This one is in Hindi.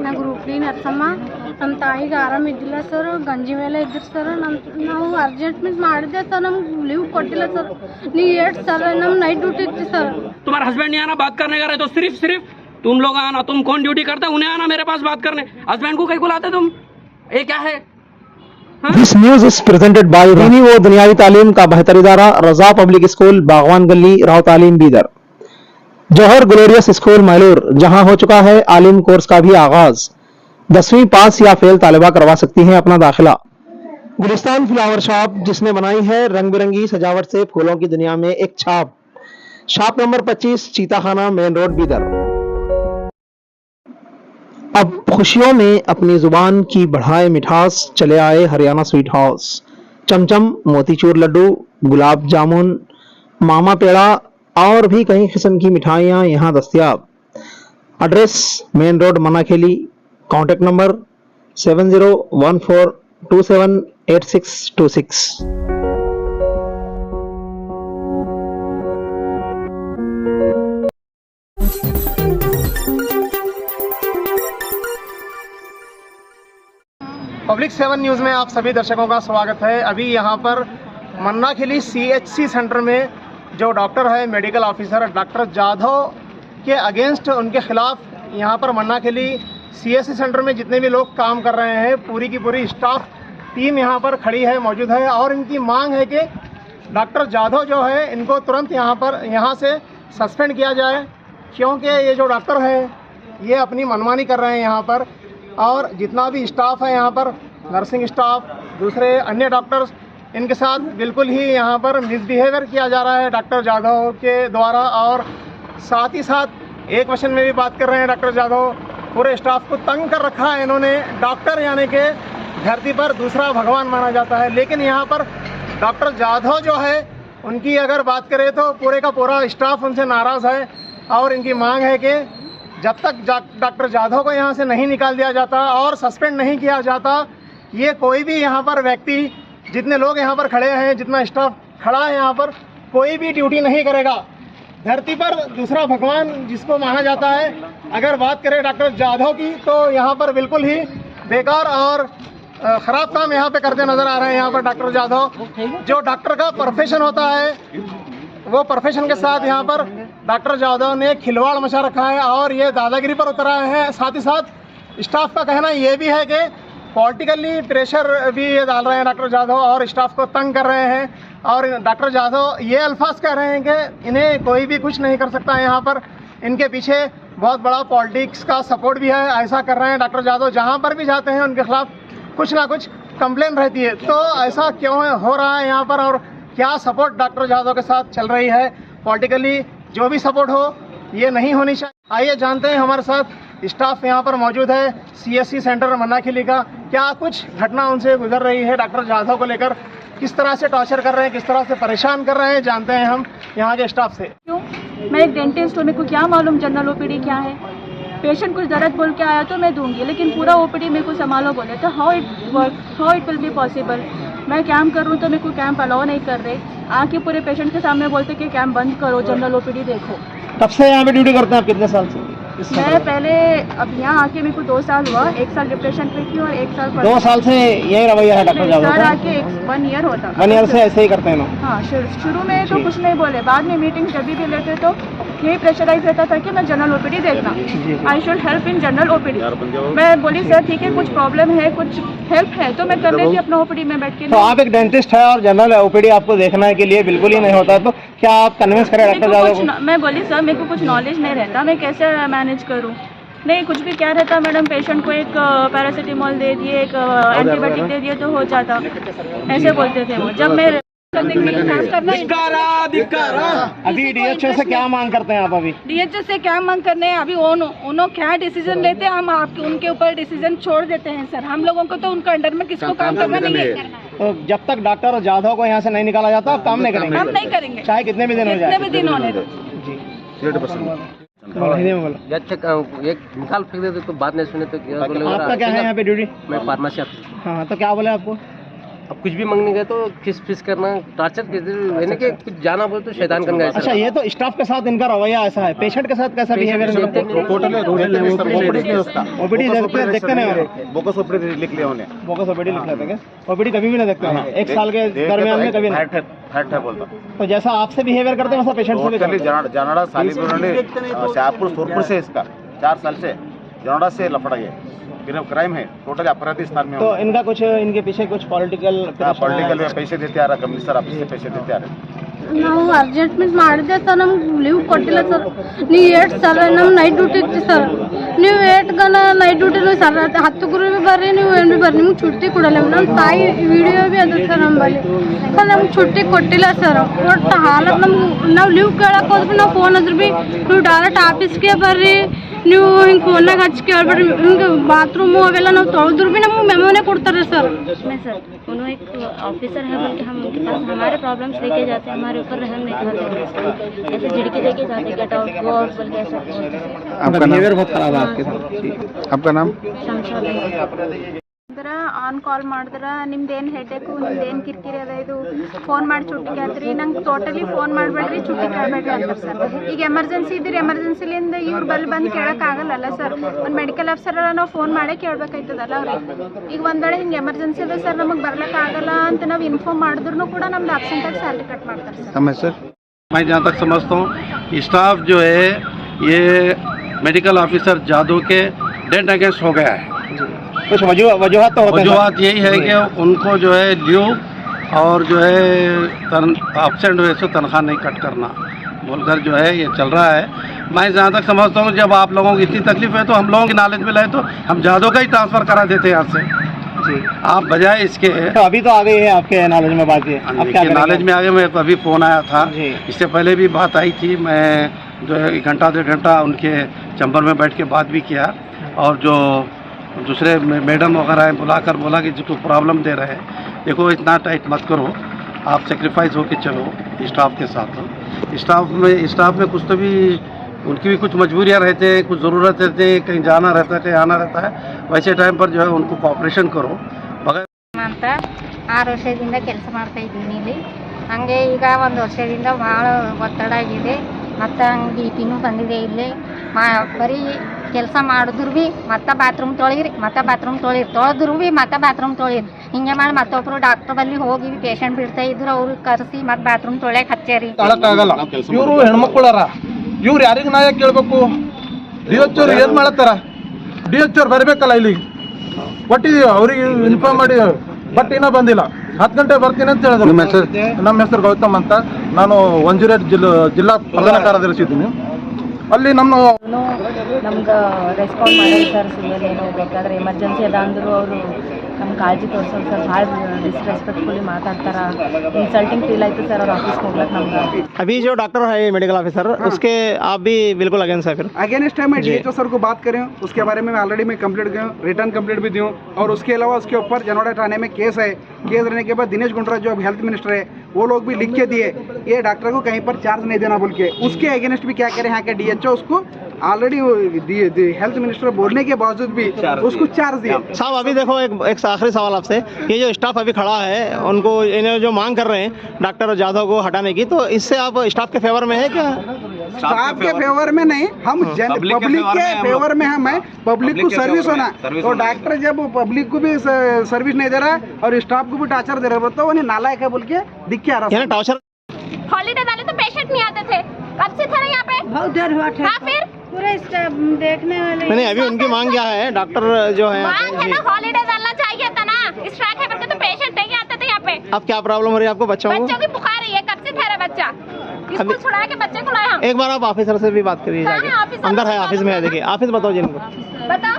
నా గ్రూప్ డి నర్సమ్మ ನಮ್ಮ ತಾಯಿಗೆ ಆರಾಮಿದ್ದಿಲ್ಲ ಸರ್ ಗಂಜಿ ಮೇಲೆ ಇದ್ರು ಸರ್ ನಾವು ಅರ್ಜೆಂಟ್ ಮಿಸ್ ಮಾಡಿದೆ ಸರ್ ನಮ್ಗೆ ಲೀವ್ ಕೊಟ್ಟಿಲ್ಲ ಸರ್ ನೀವು ಎಷ್ಟು ಸರ್ ನಮ್ಮ ನೈಟ್ ಡ್ಯೂಟಿ ಇತ್ತು सर। तुम्हारा हस्बैंड नहीं आना बात करने का रहे तो सिर्फ तुम लोग आना, तुम कौन ड्यूटी करता है उन्हें आना मेरे पास बात करने, हस्बैंड को कहीं बुलाते तुम, ये क्या है? This news is presented by दीनी व दुनियावी तालीम का बेहतर इदारा रजा पब्लिक स्कूल बागवान गली राव तालीम बीदर। जौहर ग्लोरियस स्कूल मैलूर जहां हो चुका है आलिम कोर्स का भी आगाज। 10वीं पास या फेल तालिबा करवा सकती हैं अपना दाखिला। गुलिस्तान फ्लावर शॉप जिसने बनाई है रंग बिरंगी सजावट से फूलों की दुनिया में एक छाप। Shop number 25 Chitakhana main road Bidar. अब खुशियों में अपनी जुबान की बढ़ाए मिठास चले आए हरियाणा स्वीट हाउस। चमचम, मोतीचूर लड्डू, गुलाब जामुन, मामा पेड़ा और भी कई किस्म की मिठाइयाँ यहाँ दस्तयाब। Address main road Manakheli. Contact number 7014278626। Public 7 news में आप सभी दर्शकों का स्वागत है। अभी यहाँ पर मन्नाखेली CHC सेंटर में जो डॉक्टर है मेडिकल ऑफिसर डॉक्टर जाधव के अगेंस्ट उनके खिलाफ यहाँ पर मन्नाखेली CHC सेंटर में जितने भी लोग काम कर रहे हैं पूरी की पूरी स्टाफ टीम यहाँ पर खड़ी है मौजूद है और इनकी मांग है कि डॉक्टर जाधव जो है इनको तुरंत यहाँ से सस्पेंड किया जाए, क्योंकि ये जो डॉक्टर है ये अपनी मनमानी कर रहे हैं यहाँ पर। और जितना भी स्टाफ है यहाँ पर नर्सिंग स्टाफ दूसरे अन्य डॉक्टर्स इनके साथ बिल्कुल ही यहाँ पर मिसबिहेवियर किया जा रहा है डॉक्टर जाधव के द्वारा। और साथ ही साथ एक क्वेश्चन में भी बात कर रहे हैं डॉक्टर जाधव, पूरे स्टाफ को तंग कर रखा है इन्होंने। डॉक्टर यानी कि धरती पर दूसरा भगवान माना जाता है, लेकिन यहाँ पर डॉक्टर जाधव जो है उनकी अगर बात करें तो पूरे का पूरा स्टाफ उनसे नाराज़ है। और इनकी मांग है कि जब तक डॉक्टर जाधव को यहाँ से नहीं निकाल दिया जाता और सस्पेंड नहीं किया जाता, ये कोई भी यहाँ पर व्यक्ति जितने लोग यहाँ पर खड़े हैं जितना स्टाफ खड़ा है यहाँ पर कोई भी ड्यूटी नहीं करेगा। धरती पर दूसरा भगवान जिसको माना जाता है, अगर बात करें डॉक्टर जाधव की तो यहाँ पर बिल्कुल ही बेकार और ख़राब काम यहाँ पे करते नज़र आ रहे हैं। यहाँ पर डॉक्टर जाधव जो डॉक्टर का प्रोफेशन होता है वो प्रोफेशन के साथ यहाँ पर डॉक्टर जाधव ने खिलवाड़ मचा रखा है और ये दादागिरी पर उतरा है। साथ ही साथ स्टाफ का कहना ये भी है कि पॉलिटिकली प्रेशर भी ये डाल रहे हैं डॉक्टर जाधव और स्टाफ को तंग कर रहे हैं। और डॉक्टर जाधव ये अल्फाज कह रहे हैं कि इन्हें कोई भी कुछ नहीं कर सकता है। यहाँ पर इनके पीछे बहुत बड़ा पॉलिटिक्स का सपोर्ट भी है, ऐसा कर रहे हैं डॉक्टर जाधव। जहाँ पर भी जाते हैं उनके खिलाफ कुछ ना कुछ कंप्लेन रहती है। तो ऐसा क्यों हो रहा है यहाँ पर और क्या सपोर्ट डॉक्टर जाधव के साथ चल रही है? पॉलिटिकली जो भी सपोर्ट हो ये नहीं होनी चाहिए। आइए जानते हैं, हमारे साथ स्टाफ यहाँ पर मौजूद है CHC सेंटर मन्नाखेली का। क्या कुछ घटना उनसे गुजर रही है डॉक्टर जाधव को लेकर, किस तरह से टॉर्चर कर रहे हैं, किस तरह से परेशान कर रहे हैं, जानते हैं हम यहाँ के स्टाफ से। क्यों? मैं एक डेंटिस्ट हूँ, मेरे को क्या मालूम जनरल OPD क्या है। पेशेंट कुछ दर्द बोल के आया तो मैं दूंगी, लेकिन पूरा OPD मेरे को संभालो बोले तो how it will be possible. मैं कैंप कर रहा हूँ तो मेरे को कैंप अलाउ नहीं कर रहे, आके पूरे पेशेंट के सामने बोलते कि कैंप बंद करो, जनरल OPD देखो। कब से यहाँ पे ड्यूटी करते हैं आप, कितने साल से? मैं पहले अब यहाँ आके मेरे को 2 साल हुआ, 1 साल डिप्रेशन पे थी और 1 साल 2 साल से यही रवैया है डॉक्टर जाधव सर का? आके 1 ईयर होता 1 ईयर से ऐसे ही करते हैं ना? हाँ, शुरू में तो कुछ नहीं बोले, बाद में मीटिंग जब भी लेते तो यही प्रेशराइज रहता था कि मैं जनरल OPD देखना, I should help in general OPD। मैं बोली सर ठीक है, कुछ प्रॉब्लम है, कुछ हेल्प है तो मैं कर लेती अपना OPD में बैठ के। तो आप एक डेंटिस्ट है और जनरल OPD आपको देखने के लिए बिल्कुल ही नहीं होता, तो क्या आप कन्विंस करें डॉक्टर जाधव को? मैं बोली सर मेरे को कुछ नॉलेज नहीं रहता, मैं कैसे मैनेज करूँ। नहीं कुछ भी क्या रहता मैडम, पेशेंट को एक पैरासीटामोल दे दिए, एक एंटीबायोटिक दे दिए तो हो जाता, ऐसे बोलते थे वो। जब मैं अभी DHO से क्या मांग करते हैं आप? अभी DHO से क्या मांग करने हैं? अभी उन्होंने क्या डिसीजन लेते हैं हम आपके उनके ऊपर डिसीजन छोड़ देते हैं सर। हम लोगों को तो उनका अंडर में किसको काम करना नहीं है। तो जब तक डॉक्टर जाधव को यहाँ से नहीं निकाला जाता आप काम नहीं करेंगे? हम नहीं करेंगे, चाहे कितने भी दिन हो जाए, कितने भी दिन होने दो। एक निकाल फेंक देते तो बात नहीं सुने तो क्या बोले। आपका क्या है यहाँ पे ड्यूटी? मैं फार्मेसी। हाँ, तो क्या बोले आपको? अब कुछ भी मांगने गए तो किस फीस करना टॉर्चर यानी कि कुछ जाना बोले तो शैतान करना। अच्छा, ये तो स्टाफ के साथ इनका रवैया ऐसा है, पेशेंट के साथ कैसा बिहेवियर है? ओपीडी देखते नहीं, बोकस ओपीडी लिख लिया उन्हें, बोकस ओपीडी लिख लेते हैं, ओपीडी कभी भी नहीं देखते हैं, एक साल के दरमियान में कभी नहीं है बोलता। तो जैसा आपसे बिहेवियर करते हैं वैसा पेशेंट से भी करते हैं। जनाडा शाहपुर सोरपुर से इसका 4 साल से जनाडा से लफड़ा है, क्राइम है, टोटली अपराधी स्थान में। तो इनका कुछ, इनके पीछे कुछ पॉलिटिकल में पैसे देते आ रहा, कमिश्नर ऑफिस से पैसे देते आ रहे। ನಾವು ಅರ್ಜೆಂಟ್ಮೆಂಟ್ ಮಾಡಿದೆ ಸರ್, ನಮ್ಗೆ ಲೀವ್ ಕೊಟ್ಟಿಲ್ಲ ಸರ್. ನೀವು 8 ಸಲ ನಮ್ಮ ನೈಟ್ ಡ್ಯೂಟಿ ಇತ್ತು ಸರ್, ನೀವು 8 ಗನ ನೈಟ್ ಡ್ಯೂಟಿನೂ ಸರ್, 10 ಗುರು ಬರ್ರಿ, ನೀವು ಏನು ಭೀ ಬರ್ರಿ, ನಿಮ್ಗೆ छुट्टी ಕೊಡಲ್ಲ. ನಮ್ಮ ತಾಯಿ ವಿಡಿಯೋ ಭೀ ಅದ ಸರ್ ನಮ್ಮಲ್ಲಿ, ನಮ್ಗೆ छुट्टी ಕೊಟ್ಟಿಲ್ಲ ಸರ್. ಒಟ್ಟು ಹಾಲತ್ ನಮ್ಗೆ, ನಾವು ಲೀವ್ ಕೇಳಕ್ಕೆ ಹೋದ್ವಿ, ನಾವು ಫೋನ್ ಹಚ್ಚಿದ್ರು ಭೀ ನೀವು ಡೈರೆಕ್ಟ್ ಆಫೀಸ್ಗೆ ಬರ್ರಿ, ನೀವು ಹಿಂಗೆ ಫೋನ್ನಾಗ ಹಚ್ಚಿ ಕೇಳ್ಬೇಡ್ರಿ, ಹಿಂಗೆ ಬಾತ್ರೂಮು ಅವೆಲ್ಲ ನಾವು ತೊಳೆದ್ರು ಭೀ ನಮ್ಗೆ ಮೆಮೋನೇ ಕೊಡ್ತಾರೆ ಸರ್. सर उन्होंने एक ऑफिसर है बोल के हम उनके पास हमारे प्रॉब्लम्स लेके जाते हैं, हमारे ऊपर रहम नहीं करते, ऐसे झिड़की लेके जाते, गेट आउट गो आउट बोल के ऐसा बोलते हैं। आपका बिहेवियर बहुत खराब है आपके साथ। आपका नाम? ಆನ್ ಕಾಲ್ ಮಾಡಿದ್ರೆ ನಿಮ್ದೇನು ಹೆಡ್ಡೇಕು, ನಿಮ್ದೇನು ಕಿರಿಕಿರಿ ಅದ, ಇದು ಫೋನ್ ಮಾಡಿ ಚುಟ್ಟಿ ಕೇಳ್ತೀರಿ, ನಂಗೆ ಟೋಟಲಿ ಫೋನ್ ಮಾಡಬೇಡ್ರಿ, ಚುಟ್ಟಿ ಕೇಳಬೇಡ್ರಿ ಅಂತಾರೆ ಸರ್. ಈಗ ಎಮರ್ಜೆನ್ಸಿ ಇದ್ರೆ ಎಮರ್ಜೆನ್ಸಿಲಿಂದ ಇವ್ರು ಬಂದು ಕೇಳೋಕ್ಕಾಗಲ್ಲ ಸರ್. ಒಂದು ಮೆಡಿಕಲ್ ಆಫೀಸರ್ ನಾವು ಫೋನ್ ಮಾಡೇ ಕೇಳಬೇಕಾಯ್ತದಲ್ಲ ಅವ್ರಿಗೆ. ಈಗ ಒಂದು ವೇಳೆ ಹಿಂಗೆ ಎಮರ್ಜೆನ್ಸಿ ಇದೆ ಸರ್, ನಮಗೆ ಬರ್ಲಿಕ್ಕಾಗಲ್ಲ ಅಂತ ನಾವು ಇನ್ಫಾರ್ಮ್ ಮಾಡಿದ್ರು ಕೂಡ ನಮ್ದು ಅಬ್ಸೆಂಟಾಗಿ ಸ್ಯಾಲ್ರಿ ಕಟ್ ಮಾಡ್ತಾರೆ ಸರ್. समय सर, मैं जहाँ तक समझता हूँ स्टाफ जो है ये मेडिकल ऑफिसर जादू के डेड अगेंस्ट हो गया है। कुछ वजूहत तो होते हैं। वजूहत यही है कि उनको जो है ड्यू और जो है एब्सेंट हुए से तनख्वाह नहीं कट करना बोलकर जो है ये चल रहा है। मैं जहाँ तक समझता हूँ जब आप लोगों को इतनी तकलीफ है तो हम लोगों की नॉलेज में लाए तो हम जादू का ही ट्रांसफ़र करा देते यहाँ से जी, आप बजाय इसके। तो अभी तो आ गई है आपके नॉलेज में बात, ये नॉलेज में आगे मेरे को अभी फ़ोन आया था, इससे पहले भी बात आई थी, मैं जो है 1 घंटा 1.5 घंटा उनके चैम्बर में बैठ के बात भी किया और जो दूसरे मैडम वगैरह बुलाकर बोला कि जिसको प्रॉब्लम दे रहे हैं, देखो इतना टाइट मत करो, आप सेक्रीफाइस होके चलो स्टाफ के साथ। स्टाफ में कुछ तो भी उनकी भी कुछ मजबूरियाँ रहते हैं, कुछ ज़रूरत रहते हैं, कहीं जाना रहता है, कहीं आना रहता है, वैसे टाइम पर जो है उनको कोऑपरेशन करो। बगैर ಅಂತ 6 ವರ್ಷದಿಂದ ಕೆಲಸ ಮಾಡ್ತಾ ಇದ್ದೀನಿ ಇಲ್ಲಿ. ಹಂಗೆ ಈಗ 1 ವರ್ಷದಿಂದ ಭಾಳ ಒತ್ತಡ ಆಗಿದೆ, ಮತ್ತು ಹಂಗೆ BP ಬಂದಿದೆ ಇಲ್ಲಿ. ಬರೀ ಕೆಲಸ ಮಾಡಿದ್ರು ಭೀ ಮತ್ತೆ ಬಾತ್ರೂಮ್ ತೊಳಿರಿ, ಮತ್ತೆ ಬಾತ್ರೂಮ್ ತೊಳೆದ್ರು ಭೀ ಮತ್ತೆ ಬಾತ್ರೂಮ್ ತೊಳಿರಿ, ಹಿಂಗೆ ಮಾಡಿ ಮತ್ತೊಬ್ಬರು ಡಾಕ್ಟರ್ ಬಲ್ಲಿ ಹೋಗಿ ಪೇಷಂಟ್ ಬಿಡ್ತಾ ಇದ್ರು, ಅವ್ರಿಗೆ ಕರೆಸಿ ಮತ್ತೆ ಬಾತ್ರೂಮ್ ತೊಳೆಯಕ್ಕೆ ಹಚ್ಚಾರಿ. ಇವರು ಹೆಣ್ಮಕ್ಳಾರ, ಇವ್ರು ಯಾರಿಗೆ ನ್ಯಾಯ ಕೇಳಬೇಕು? DH ಅವ್ರು ಏನು ಮಾಡತ್ತಾರ? DH ಅವ್ರು ಬರಬೇಕಲ್ಲ ಇಲ್ಲಿ, ಒಟ್ಟಿದೀವಿ ಅವ್ರಿಗೆ ಇನ್ಫಾರ್ಮ್ ಮಾಡಿ, ಬಟ್ ಇನ್ನೂ ಬಂದಿಲ್ಲ. 10 ಗಂಟೆ ಬರ್ತೀನಿ ಅಂತ ಹೇಳಿದ್ರು. ನಮ್ಮ ಹೆಸರು ಗೌತಮ್ ಅಂತ, ನಾನು 108 ಜಿಲ್ಲಾ ಪ್ರಧಾನ ಕಾರ್ಯದರ್ಶಿ ಇದ್ದೀನಿ. ಅಲ್ಲಿ ನಮ್ಗೆ ರೆಸ್ಪಾಂಡ್ ಮಾಡಿ ಸರ್, ಸಿವಿಲ್ ಏನೋ ಬೇಕಾದ್ರೆ ಎಮರ್ಜೆನ್ಸಿ ಅದ ಅಂದರು ಅವರು ನಮ್ಮ ಕಾಳಜಿ ತೋರಿಸೋದು ಸರ್, ಭಾಳ ಡಿಸ್ರೆಸ್ಪೆಕ್ಟ್ಫುಲಿ ಮಾತಾಡ್ತಾರ, ಇನ್ಸಲ್ಟಿಂಗ್ ಫೀಲ್ ಆಯ್ತು ಸರ್ ಅವ್ರ ಆಫೀಸ್ಗೆ ಹೋಗ್ಲಕ್ಕೆ ನಮ್ಗೆ. अभी जो डॉक्टर है मेडिकल ऑफिसर, उसके आप भी बिल्कुल अगेंस्ट है? फिर अगेंस्ट है। मैं DHO सर को बात करें, उसके बारे में ऑलरेडी मैं कंप्लेंट गया, रिटर्न कंप्लेंट भी दूँ, और उसके अलावा उसके ऊपर जनोड़ा थाने में केस है। केस रहने के बाद दिनेश गुंडराज जो अब हेल्थ मिनिस्टर है, वो लोग भी लिख के दिए ये डॉक्टर को कहीं पर चार्ज नहीं देना बोल के। उसके अगेंस्ट भी क्या करें यहाँ के DHO, उसको ऑलरेडी हेल्थ मिनिस्टर बोलने के बावजूद भी उसको चार्ज दिया। साहब अभी देखो एक आखिरी सवाल आपसे, ये जो स्टाफ अभी खड़ा है, उनको इन्हें जो मांग कर रहे हैं डॉक्टर जाधव को हटाने की, तो इससे आप स्टाफ के फेवर में है क्या? स्टाफ के फेवर में नहीं, हम पब्लिक के फेवर में हम है। पब्लिक को सर्विस होना, तो डॉक्टर जब पब्लिक को भी सर्विस नहीं दे रहा और स्टाफ को भी टार्चर दे रहा है, तो वो नालायक है बोल के दिख के आ रहा है। टार्चर हॉलीडे वाले तो पेशेंट नहीं आते थे, कब से थे यहाँ पे? बहुत देर हुआ था। हाँ, फिर पूरे देखने वाले नहीं, अभी उनकी मांग क्या है? डॉक्टर जो है मांग है ना, हॉलीडे डालना चाहिए था ना, स्ट्राइक है करके तो पेशेंट नहीं आते थे यहाँ पे। अब क्या प्रॉब्लम हो रही है आपको? बच्चों की बुखार है, कब से ठहरा बच्चा, स्कूल छुड़ा के बच्चे को लाए हम। एक बार आप ऑफिसर से भी बात करिए जाके, अंदर है ऑफिस में है, देखिए ऑफिस बताओ जिनको। बताओ।